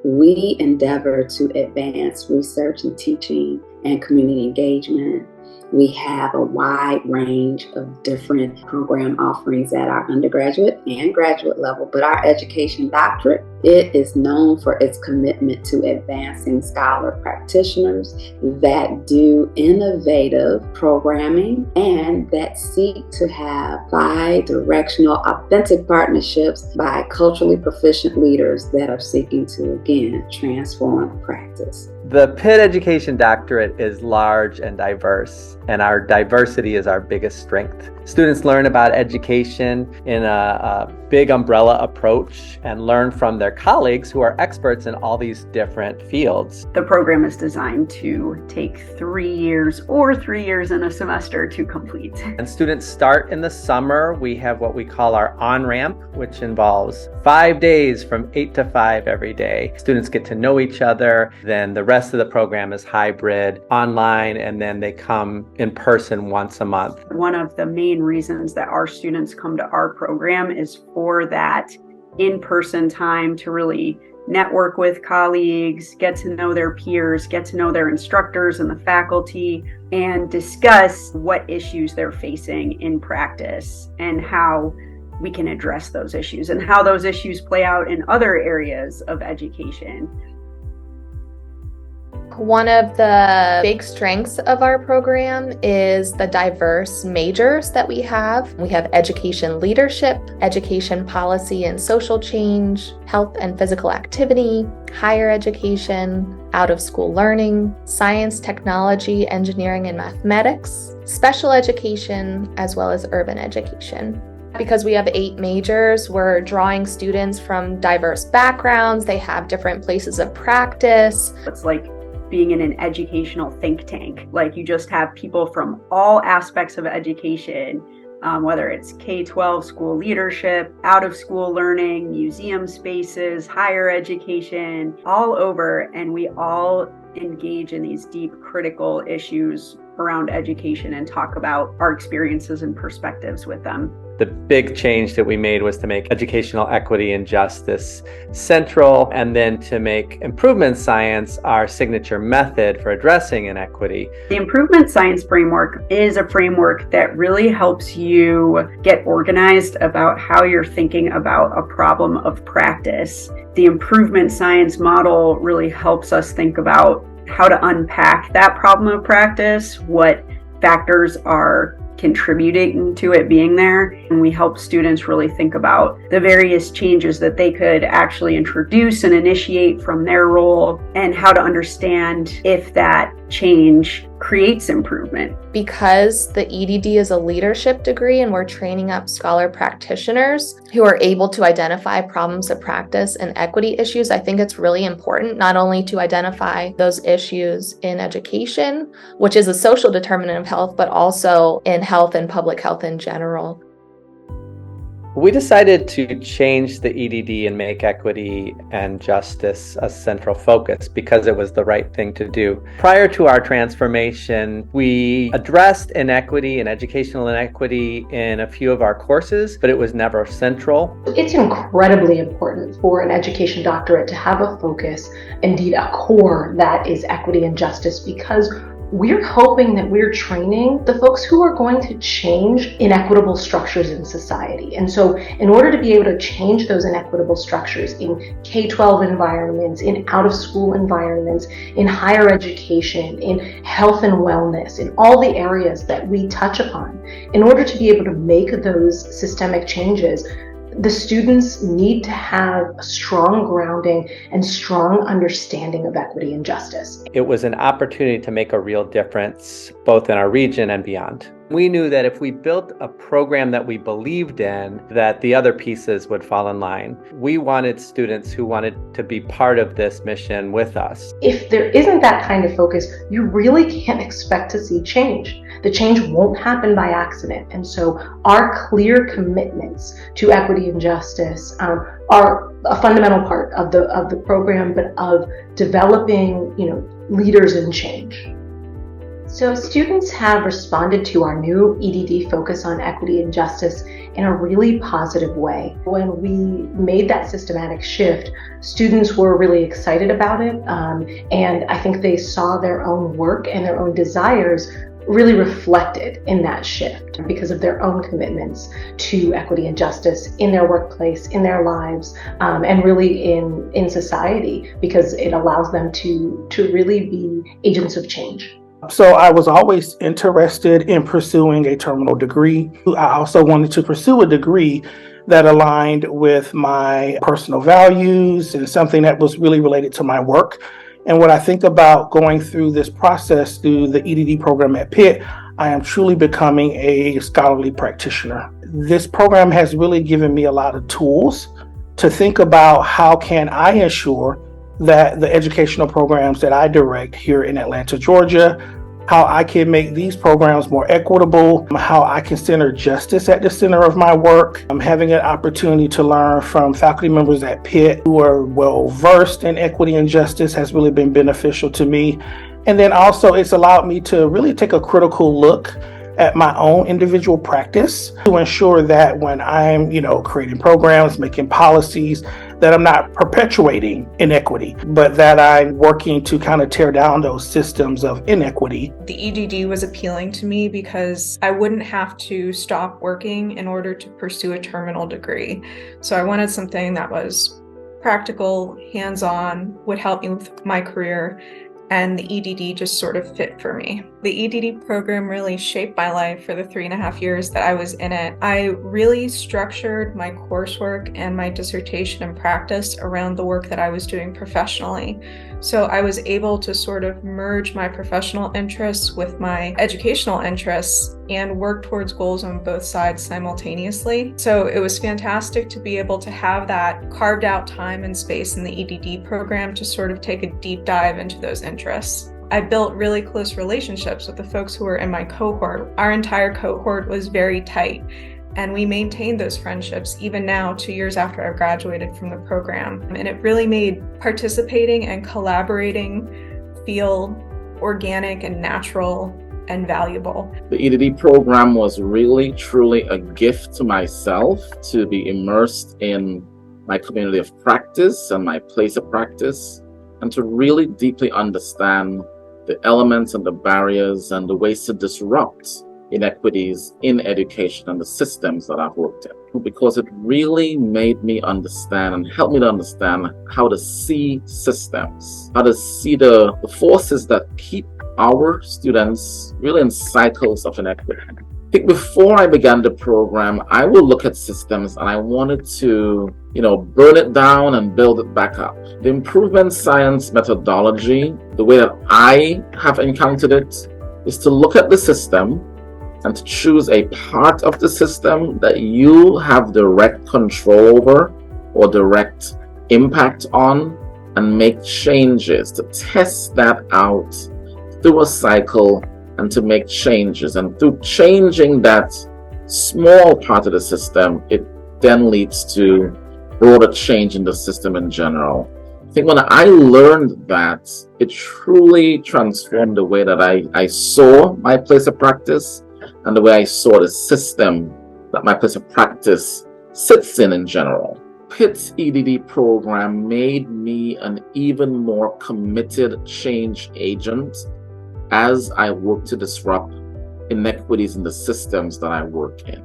We endeavor to advance research and teaching and community engagement. We have a wide range of different program offerings at our undergraduate and graduate level, but our education doctorate, it is known for its commitment to advancing scholar practitioners that do innovative programming and that seek to have bi-directional, authentic partnerships by culturally proficient leaders that are seeking to, again, transform practice. The Pitt Education Doctorate is large and diverse, and our diversity is our biggest strength. Students learn about education in a big umbrella approach and learn from their colleagues who are experts in all these different fields. The program is designed to take 3 years or 3 years in a semester to complete. And students start in the summer. We have what we call our on-ramp, which involves 5 days from 8 to 5 every day. Students get to know each other. Then the rest of the program is hybrid, online, and then they come in person once a month. One of the main reasons that our students come to our program is for that in-person time to really network with colleagues, get to know their peers, get to know their instructors and the faculty, and discuss what issues they're facing in practice and how we can address those issues and how those issues play out in other areas of education. One of the big strengths of our program is the diverse majors that we have. We have education leadership, education policy and social change, health and physical activity, higher education, out-of-school learning, science, technology, engineering, and mathematics, special education, as well as urban education. Because we have 8 majors, we're drawing students from diverse backgrounds. They have different places of practice. It's like being in an educational think tank. Like you just have people from all aspects of education, whether it's K-12 school leadership, out of school learning, museum spaces, higher education, all over. And we all engage in these deep critical issues around education and talk about our experiences and perspectives with them. The big change that we made was to make educational equity and justice central, and then to make improvement science our signature method for addressing inequity. The improvement science framework is a framework that really helps you get organized about how you're thinking about a problem of practice. The improvement science model really helps us think about how to unpack that problem of practice, what factors are contributing to it being there. And we help students really think about the various changes that they could actually introduce and initiate from their role and how to understand if that change creates improvement. Because the EdD is a leadership degree and we're training up scholar practitioners who are able to identify problems of practice and equity issues, I think it's really important not only to identify those issues in education, which is a social determinant of health, but also in health and public health in general. We decided to change the EdD and make equity and justice a central focus because it was the right thing to do. Prior to our transformation, we addressed inequity and educational inequity in a few of our courses, but it was never central. It's incredibly important for an education doctorate to have a focus, indeed a core, that is equity and justice, because we're hoping that we're training the folks who are going to change inequitable structures in society. And so in order to be able to change those inequitable structures in K-12 environments, in out-of-school environments, in higher education, in health and wellness, in all the areas that we touch upon, in order to be able to make those systemic changes, the students need to have a strong grounding and strong understanding of equity and justice. It was an opportunity to make a real difference, both in our region and beyond. We knew that if we built a program that we believed in, that the other pieces would fall in line. We wanted students who wanted to be part of this mission with us. If there isn't that kind of focus, you really can't expect to see change. The change won't happen by accident. And so our clear commitments to equity and justice are a fundamental part of the program, but of developing, leaders in change. So students have responded to our new EdD focus on equity and justice in a really positive way. When we made that systematic shift, students were really excited about it, and I think they saw their own work and their own desires really reflected in that shift because of their own commitments to equity and justice in their workplace, in their lives, and really in society, because it allows them to really be agents of change. So I was always interested in pursuing a terminal degree. I also wanted to pursue a degree that aligned with my personal values and something that was really related to my work. And when I think about going through this process through the EdD program at Pitt, I am truly becoming a scholarly practitioner. This program has really given me a lot of tools to think about how can I ensure that the educational programs that I direct here in Atlanta, Georgia, how I can make these programs more equitable, how I can center justice at the center of my work. I'm having an opportunity to learn from faculty members at Pitt who are well versed in equity and justice has really been beneficial to me. And then also it's allowed me to really take a critical look at my own individual practice to ensure that when I'm, creating programs, making policies, that I'm not perpetuating inequity, but that I'm working to kind of tear down those systems of inequity. The EdD was appealing to me because I wouldn't have to stop working in order to pursue a terminal degree. So I wanted something that was practical, hands-on, would help me with my career, and the EdD just sort of fit for me. The EdD program really shaped my life for the 3.5 years that I was in it. I really structured my coursework and my dissertation and practice around the work that I was doing professionally. So I was able to sort of merge my professional interests with my educational interests and work towards goals on both sides simultaneously. So it was fantastic to be able to have that carved out time and space in the EdD program to sort of take a deep dive into those interests. I built really close relationships with the folks who were in my cohort. Our entire cohort was very tight, and we maintained those friendships even now, 2 years after I graduated from the program. And it really made participating and collaborating feel organic and natural and valuable. The EdD program was really, truly a gift to myself to be immersed in my community of practice and my place of practice, and to really deeply understand the elements and the barriers and the ways to disrupt inequities in education and the systems that I've worked in, because it really made me understand and helped me to understand how to see systems, how to see the forces that keep our students really in cycles of inequity. I think before I began the program, I would look at systems and I wanted to, burn it down and build it back up. The improvement science methodology, the way that I have encountered it, is to look at the system and to choose a part of the system that you have direct control over or direct impact on, and make changes to test that out through a cycle and to make changes. And through changing that small part of the system, it then leads to broader change in the system in general. I think when I learned that, it truly transformed the way that I saw my place of practice and the way I saw the system that my place of practice sits in general. Pitt's EdD program made me an even more committed change agent as I work to disrupt inequities in the systems that I work in.